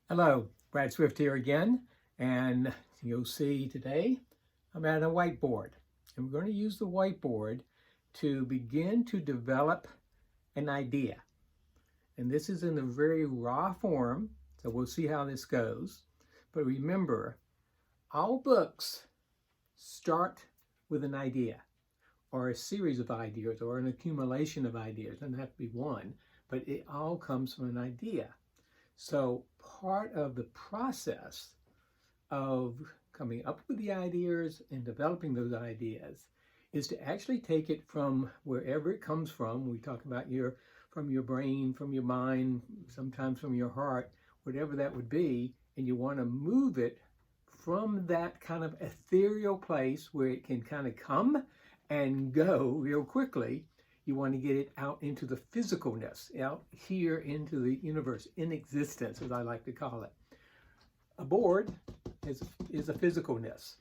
Hello, Brad Swift here again, and you'll see today I'm at a whiteboard, and we're going to use the whiteboard to begin to develop an idea. And this is in a very raw form, so we'll see how this goes. But remember, all books start with an idea, or a series of ideas, or an accumulation of ideas. It doesn't have to be one, but it all comes from an idea. So part of the process of coming up with the ideas and developing those ideas is to actually take it from wherever it comes from. We talk about from your brain, from your mind, sometimes from your heart, whatever that would be, and you want to move it from that kind of ethereal place where it can kind of come and go real quickly. You want to get it out into the physicalness, out here into the universe, in existence, as I like to call it. A board is a physicalness.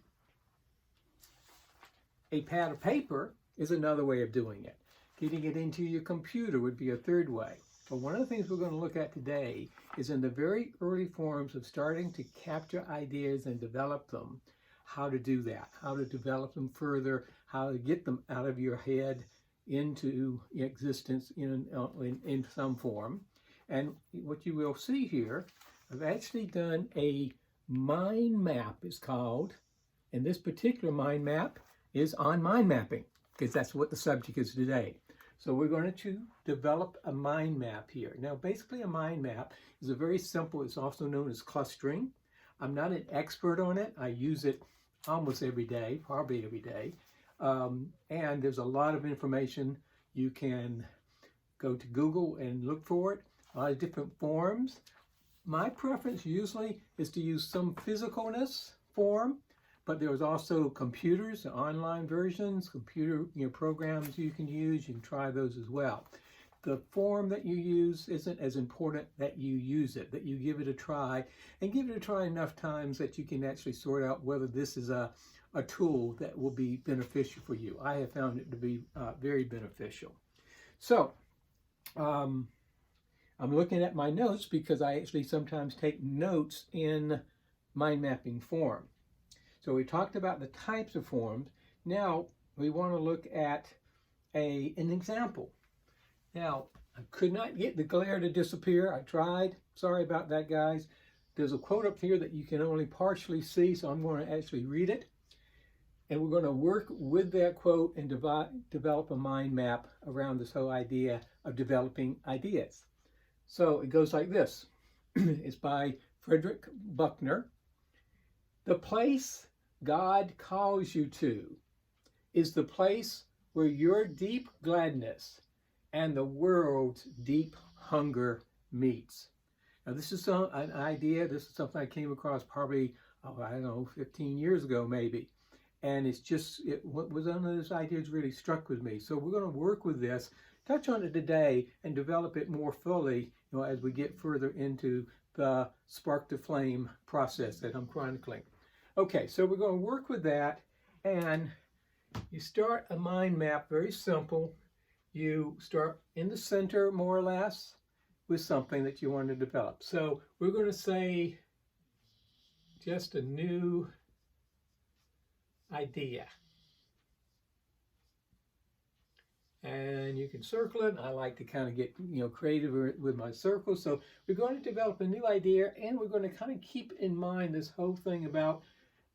A pad of paper is another way of doing it. Getting it into your computer would be a third way. But one of the things we're going to look at today is in the very early forms of starting to capture ideas and develop them, how to do that, how to develop them further, how to get them out of your head into existence in some form. And what you will see here, I've actually done a mind map, is called, and this particular mind map is on mind mapping, because that's what the subject is today. So we're going to develop a mind map here. Now basically a mind map is a very simple, it's also known as clustering. I'm not an expert on it. I use it almost every day, probably every day. And there's a lot of information. You can go to Google and look for it, a lot of different forms. My preference usually is to use some physicalness form, but there's also computers, online versions, computer programs you can use. You can try those as well. The form that you use isn't as important that you use it, that you give it a try, and give it a try enough times that you can actually sort out whether this is a tool that will be beneficial for you. I have found it to be very beneficial. So I'm looking at my notes because I actually sometimes take notes in mind mapping form. So we talked about the types of forms. Now we want to look at an example. Now, I could not get the glare to disappear. I tried. Sorry about that, guys. There's a quote up here that you can only partially see, so I'm going to actually read it. And we're going to work with that quote and develop a mind map around this whole idea of developing ideas. So it goes like this. It's by Frederick Buckner. The place God calls you to is the place where your deep gladness and the world's deep hunger meets. Now this is an idea, this is something I came across probably, I don't know, 15 years ago maybe. And it's just, what was one of those ideas really struck with me. So we're going to work with this, touch on it today, and develop it more fully, as we get further into the spark to flame process that I'm chronicling. Okay, so we're going to work with that, and you start a mind map, very simple. You start in the center, more or less, with something that you want to develop. So we're going to say just a new idea. And you can circle it. I like to kind of get creative with my circles. So we're going to develop a new idea, and we're going to kind of keep in mind this whole thing about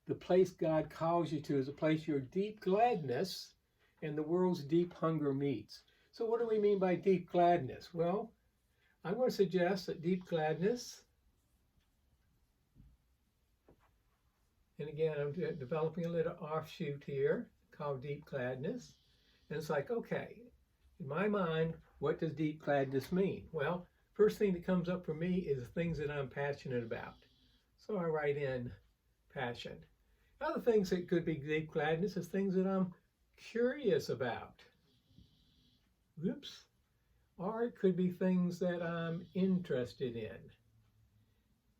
the place God calls you to is a place your deep gladness and the world's deep hunger meets. So what do we mean by deep gladness? Well, I'm going to suggest that deep gladness, and again, I'm developing a little offshoot here called deep gladness. And it's like, okay, in my mind, what does deep gladness mean? Well, first thing that comes up for me is the things that I'm passionate about. So I write in passion. Other things that could be deep gladness is things that I'm curious about. Oops. Or it could be things that I'm interested in.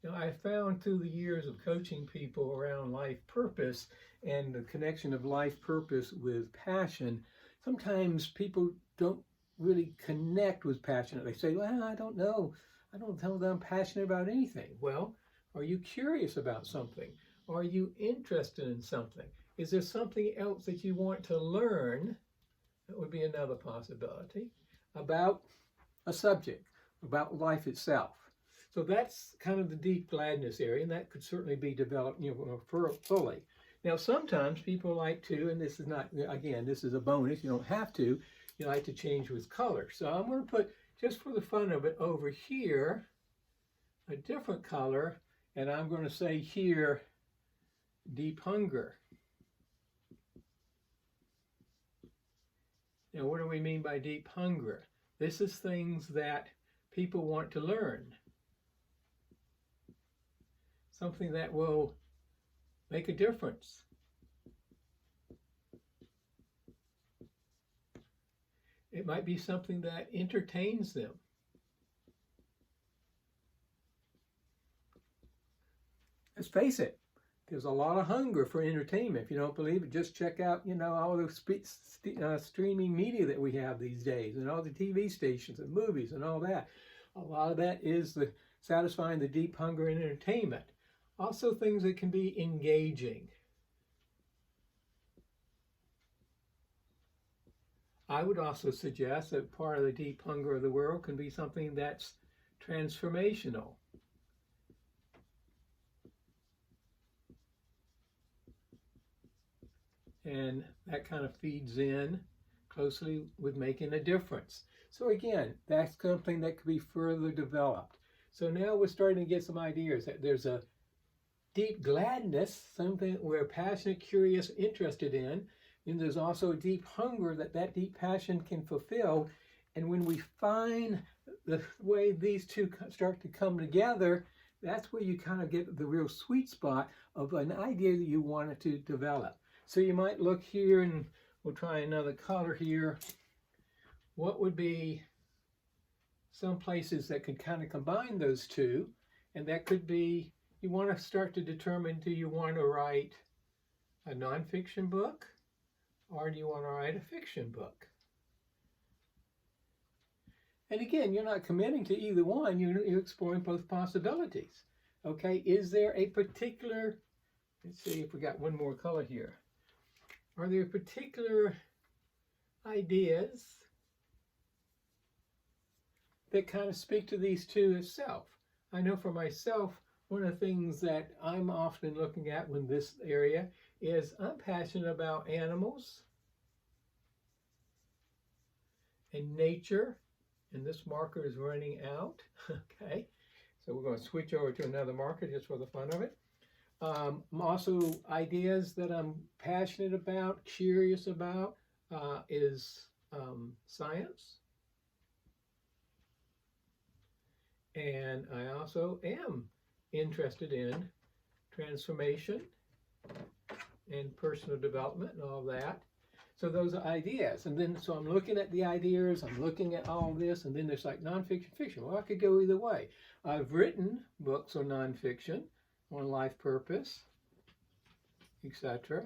I found through the years of coaching people around life purpose and the connection of life purpose with passion, sometimes people don't really connect with passion. They say, well, I don't know. I don't tell them I'm passionate about anything. Well, are you curious about something? Are you interested in something? Is there something else that you want to learn? That would be another possibility about a subject, about life itself. So that's kind of the deep gladness area, and that could certainly be developed, fully. Now, sometimes people like to, and this is not, again, this is a bonus, you don't have to, you like to change with color. So I'm going to put, just for the fun of it, over here, a different color, and I'm going to say here, deep hunger. Now, what do we mean by deep hunger? This is things that people want to learn. Something that will make a difference. It might be something that entertains them. Let's face it, there's a lot of hunger for entertainment. If you don't believe it, just check out, all the streaming media that we have these days, and all the TV stations and movies and all that. A lot of that is satisfying the deep hunger in entertainment. Also things that can be engaging. I would also suggest that part of the deep hunger of the world can be something that's transformational. And that kind of feeds in closely with making a difference. So again, that's something that could be further developed. So now we're starting to get some ideas that there's a deep gladness, something we're passionate, curious, interested in. And there's also a deep hunger that deep passion can fulfill. And when we find the way these two start to come together, that's where you kind of get the real sweet spot of an idea that you wanted to develop. So you might look here, and we'll try another color here. What would be some places that could kind of combine those two? And that could be, you want to start to determine, do you want to write a nonfiction book, or do you want to write a fiction book? And again, you're not committing to either one. You're exploring both possibilities. Okay, is there a particular, let's see if we got one more color here. Are there particular ideas that kind of speak to these two itself? I know for myself, one of the things that I'm often looking at in this area is I'm passionate about animals and nature, and this marker is running out. Okay, so we're going to switch over to another marker just for the fun of it. Also, ideas that I'm passionate about, curious about, is science. And I also am interested in transformation and personal development and all that. So those are ideas. And then, so I'm looking at the ideas, I'm looking at all this, and then there's like nonfiction, fiction. Well, I could go either way. I've written books on nonfiction, on life purpose, etc.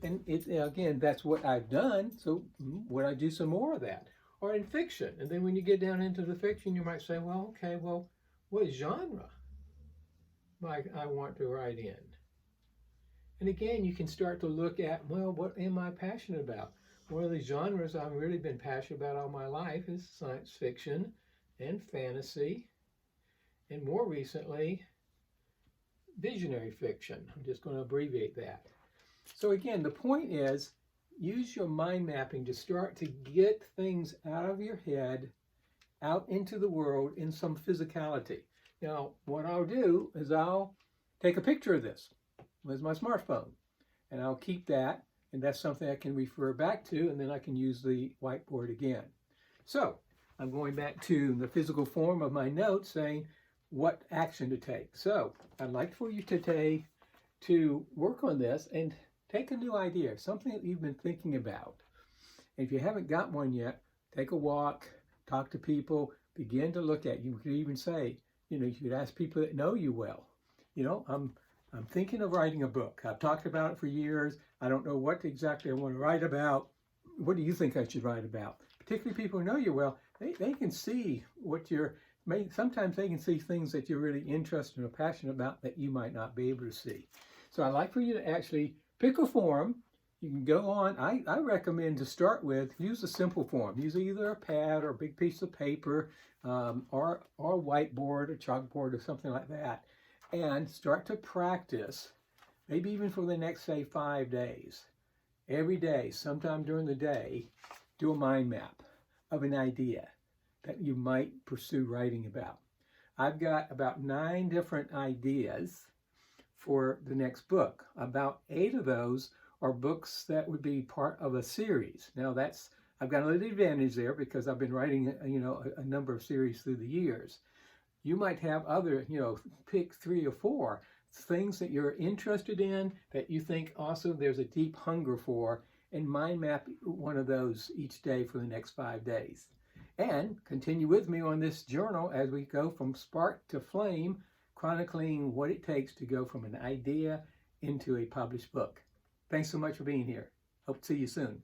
And again, that's what I've done. So would I do some more of that? Or in fiction? And then when you get down into the fiction, you might say, well, okay, well, what genre might I want to write in? And again, you can start to look at, well, what am I passionate about? One of the genres I've really been passionate about all my life is science fiction and fantasy, and more recently, visionary fiction. I'm just going to abbreviate that. So again, the point is, use your mind mapping to start to get things out of your head, out into the world in some physicality. Now, what I'll do is I'll take a picture of this with my smartphone, and I'll keep that, and that's something I can refer back to, and then I can use the whiteboard again. So I'm going back to the physical form of my notes saying what action to take. So I'd like for you today to work on this and take a new idea, something that you've been thinking about. And if you haven't got one yet, take a walk, talk to people, begin to look at. You could even say, you could ask people that know you well. I'm thinking of writing a book. I've talked about it for years. I don't know what exactly I want to write about. What do you think I should write about? Particularly people who know you well, they can see what sometimes they can see things that you're really interested or passionate about that you might not be able to see. So I'd like for you to actually pick a form. You can go on, I recommend to start with, use a simple form. Use either a pad or a big piece of paper or a whiteboard or chalkboard or something like that. And start to practice, maybe even for the next, say, 5 days. Every day, sometime during the day, do a mind map of an idea that you might pursue writing about. I've got about 9 different ideas for the next book. About 8 of those are books that would be part of a series. Now I've got a little advantage there because I've been writing, a number of series through the years. You might have other, pick 3 or 4 things that you're interested in that you think also there's a deep hunger for, and mind map one of those each day for the next 5 days. And continue with me on this journal as we go from spark to flame, chronicling what it takes to go from an idea into a published book. Thanks so much for being here. Hope to see you soon.